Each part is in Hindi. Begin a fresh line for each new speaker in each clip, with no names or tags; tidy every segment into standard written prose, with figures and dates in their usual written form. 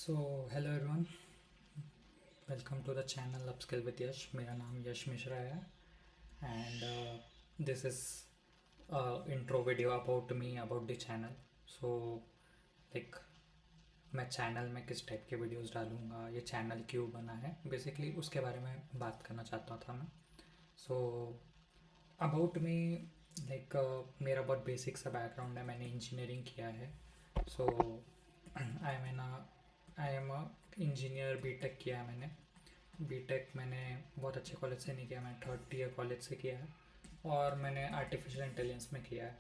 So hello everyone, welcome to the channel upskill with Yash. मेरा नाम यश मिश्रा है and this is intro video about me about the channel. So like मैं चैनल में किस टाइप के वीडियोस डालूँगा, ये चैनल क्यों बना है, बेसिकली उसके बारे में बात करना चाहता था मैं। सो अबाउट मी, लाइक मेरा बहुत बेसिक सा बैकग्राउंड है। मैंने इंजीनियरिंग किया है। So I am a engineer. BTech किया है मैंने। बीटेक मैंने बहुत अच्छे कॉलेज से नहीं किया, मैंने थर्ड ईयर कॉलेज से किया है और मैंने आर्टिफिशियल इंटेलिजेंस में किया है।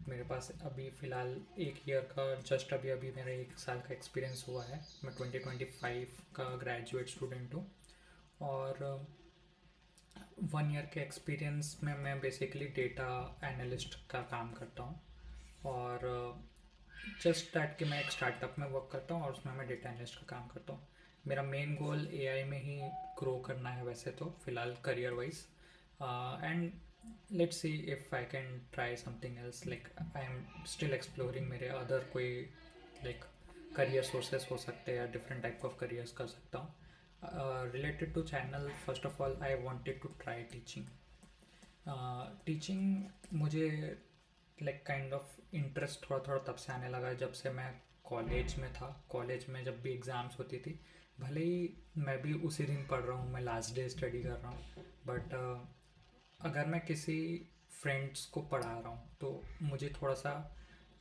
मेरे पास अभी फ़िलहाल एक ईयर का जस्ट अभी अभी मेरा एक साल का एक्सपीरियंस हुआ है। मैं 2025 का ग्रेजुएट स्टूडेंट हूँ और 1 ईयर के एक्सपीरियंस में मैं बेसिकली डेटा एनालिस्ट का काम करता हूँ और जस्ट दैट कि मैं एक स्टार्टअप में वर्क करता हूँ और उसमें मैं डेटा एनालिस्ट का काम करता हूँ। मेरा मेन गोल एआई में ही ग्रो करना है वैसे तो फ़िलहाल career wise, and let's see if I can try something else. Like I am still exploring मेरे अदर कोई लाइक करियर सोर्सेस हो सकते हैं या डिफरेंट टाइप ऑफ करियर्स कर सकता हूँ। Related to channel, first of all I wanted to try teaching. Teaching मुझे लाइक काइंड ऑफ इंटरेस्ट थोड़ा थोड़ा तब से आने लगा जब से मैं कॉलेज में था। कॉलेज में जब भी एग्ज़ाम्स होती थी, भले ही मैं भी उसी दिन पढ़ रहा हूँ, मैं लास्ट डे स्टडी कर रहा हूँ, बट अगर मैं किसी फ्रेंड्स को पढ़ा रहा हूँ तो मुझे थोड़ा सा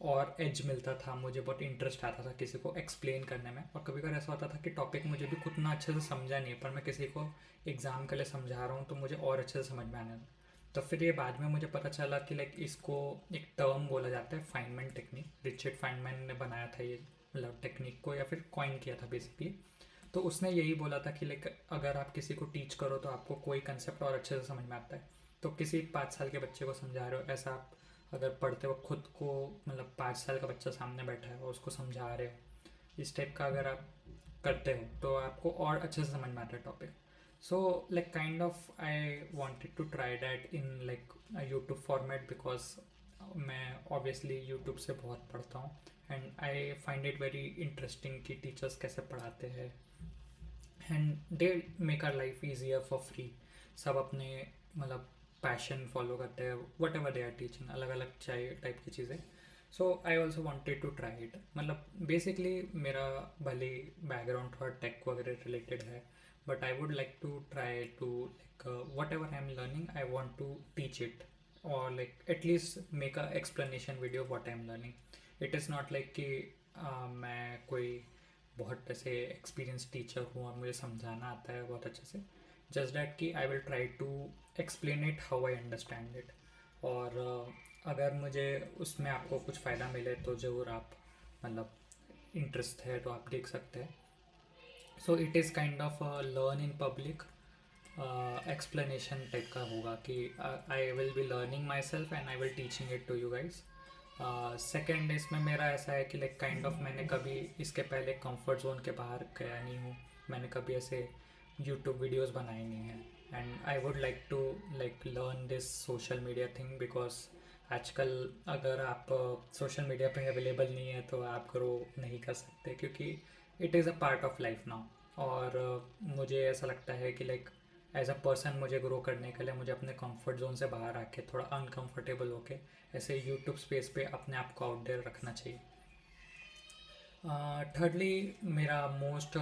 और एज मिलता था, मुझे बहुत इंटरेस्ट आता था किसी को एक्सप्लेन करने में। और कभी कभी ऐसा होता था कि टॉपिक मुझे भी उतना अच्छे से समझा नहीं है, पर मैं किसी को एग्ज़ाम के लिए समझा रहा हूँ तो मुझे और अच्छे से समझ में आने लगा। तो फिर ये बाद में मुझे पता चला कि लाइक इसको एक टर्म बोला जाता है, फाइनमैन टेक्निक। रिचर्ड फाइनमैन ने बनाया था ये मतलब टेक्निक को, या फिर कॉइन किया था बेसिकली। तो उसने यही बोला था कि लाइक अगर आप किसी को टीच करो तो आपको कोई कंसेप्ट और अच्छे से समझ में आता है। तो किसी 5 साल के बच्चे को समझा रहे हो, ऐसा आप अगर पढ़ते हो खुद को, मतलब 5 साल का बच्चा सामने बैठा है और उसको समझा रहे हो, इस टाइप का अगर आप करते हो तो आपको और अच्छे से समझ में आता है topic. So like kind of I wanted to try that in like YouTube format, because मैं ऑब्वियसली यूट्यूब से बहुत पढ़ता हूँ and I find it very interesting कि टीचर्स कैसे पढ़ाते हैं and they make our life easier for free. सब अपने मतलब पैशन फॉलो करते हैं, whatever they are teaching, अलग अलग चाहिए टाइप की चीज़ें। So I also wanted to try it. मतलब बेसिकली मेरा भले बैकग्राउंड थोड़ा टेक वगैरह रिलेटेड है, but I would like to try to like whatever I am learning I want to teach it, और like at least make a explanation video what I am learning. It is not like कि मैं कोई बहुत ऐसे एक्सपीरियंस टीचर हूँ और मुझे समझाना आता है बहुत अच्छे से। जस्ट डैट कि I will try to explain it how I understand it. और अगर मुझे उसमें आपको कुछ फ़ायदा मिले तो ज़रूर आप मतलब इंटरेस्ट है तो आप देख सकते हैं। So it is kind of learn in public explanation type का होगा कि I will be learning myself and I will teaching it to you guys. Second इसमें मेरा ऐसा है कि लाइक काइंड ऑफ मैंने कभी इसके पहले कंफर्ट जोन के बाहर गया नहीं हूँ। मैंने कभी ऐसे यूट्यूब वीडियोस बनाए नहीं हैं and I would like to like learn this social media thing, because आजकल अगर आप सोशल मीडिया पे अवेलेबल नहीं है तो आप ग्रो नहीं कर सकते, क्योंकि it is a part of life now. और मुझे ऐसा लगता है कि लाइक एज अ पर्सन मुझे ग्रो करने के लिए मुझे अपने कंफर्ट जोन से बाहर आके थोड़ा अनकंफर्टेबल होके ऐसे यूट्यूब स्पेस पे अपने आप को आउट देयर रखना चाहिए। थर्डली मेरा मोस्ट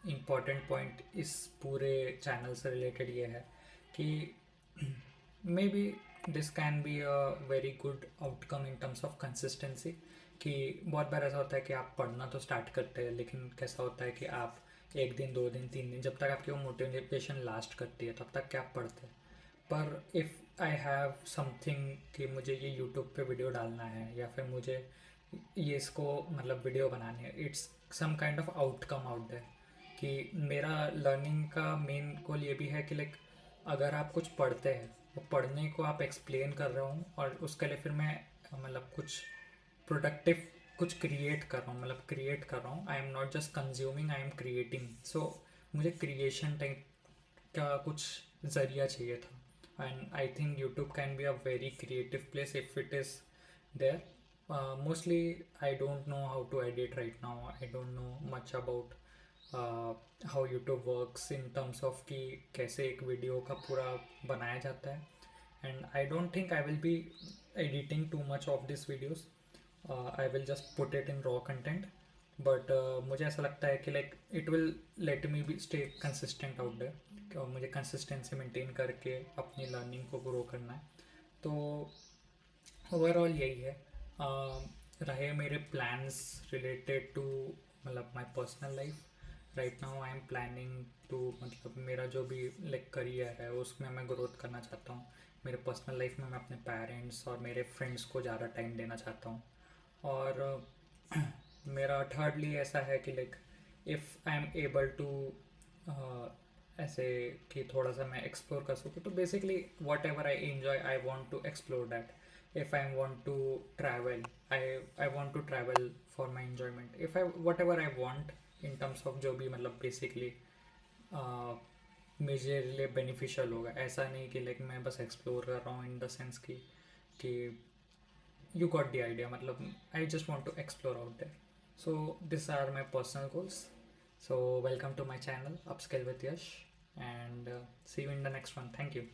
इम्पॉर्टेंट पॉइंट इस पूरे चैनल से रिलेटेड ये है कि may be this can be a very good outcome in terms of consistency. कि बहुत बार ऐसा होता है कि आप पढ़ना तो स्टार्ट करते हैं, लेकिन कैसा होता है कि आप 1 दिन 2 दिन 3 दिन, जब तक आपकी वो मोटिवेशन लास्ट करती है तब तक क्या आप पढ़ते हैं। पर इफ़ आई हैव समथिंग कि मुझे ये यूट्यूब पे वीडियो डालना है या फिर मुझे ये इसको मतलब वीडियो बनानी है, it's some kind of outcome out there. कि मेरा लर्निंग का मेन गोल ये भी है कि लाइक अगर आप कुछ पढ़ते हैं, वो पढ़ने को आप एक्सप्लेन कर रहा हूँ और उसके लिए फिर मैं मतलब कुछ प्रोडक्टिव कुछ क्रिएट कर रहा हूँ, मतलब क्रिएट कर रहा हूँ। I am not just consuming, I am creating. So मुझे क्रिएशन टाइप का कुछ ज़रिया चाहिए था and I think YouTube can be a very creative place if it is there. Mostly, I don't know how to edit right now. I don't know much about how YouTube works in terms of कि कैसे एक वीडियो का पूरा बनाया जाता है. And I don't think I will be editing too much of these videos. I will just put it in raw content. But मुझे ऐसा लगता है कि like it will let me be stay consistent out there. और मुझे consistency maintain करके अपनी learning को grow करना है. तो ओवरऑल यही है. रहे मेरे प्लान्स रिलेटेड टू मतलब my personal life. Right now I am planning to मतलब मेरा जो भी लाइक करियर है उसमें मैं ग्रोथ करना चाहता हूँ. मेरे पर्सनल लाइफ में मैं अपने पेरेंट्स और मेरे फ्रेंड्स को ज़्यादा टाइम देना चाहता हूँ. और मेरा थर्डली ऐसा है कि like if I am able to ऐसे कि थोड़ा सा मैं एक्सप्लोर कर सकूँ तो basically whatever I enjoy I want to explore that. If I want to travel, I want to travel for my enjoyment. If I whatever I want in terms of जो भी मतलब basically मेरे लिए beneficial होगा. ऐसा नहीं कि like मैं बस explore कर रहा हूँ in the sense कि you got the idea. मतलब I just want to explore out there. So these are my personal goals. So welcome to my channel Upscale with Yash, and see you in the next one. Thank you.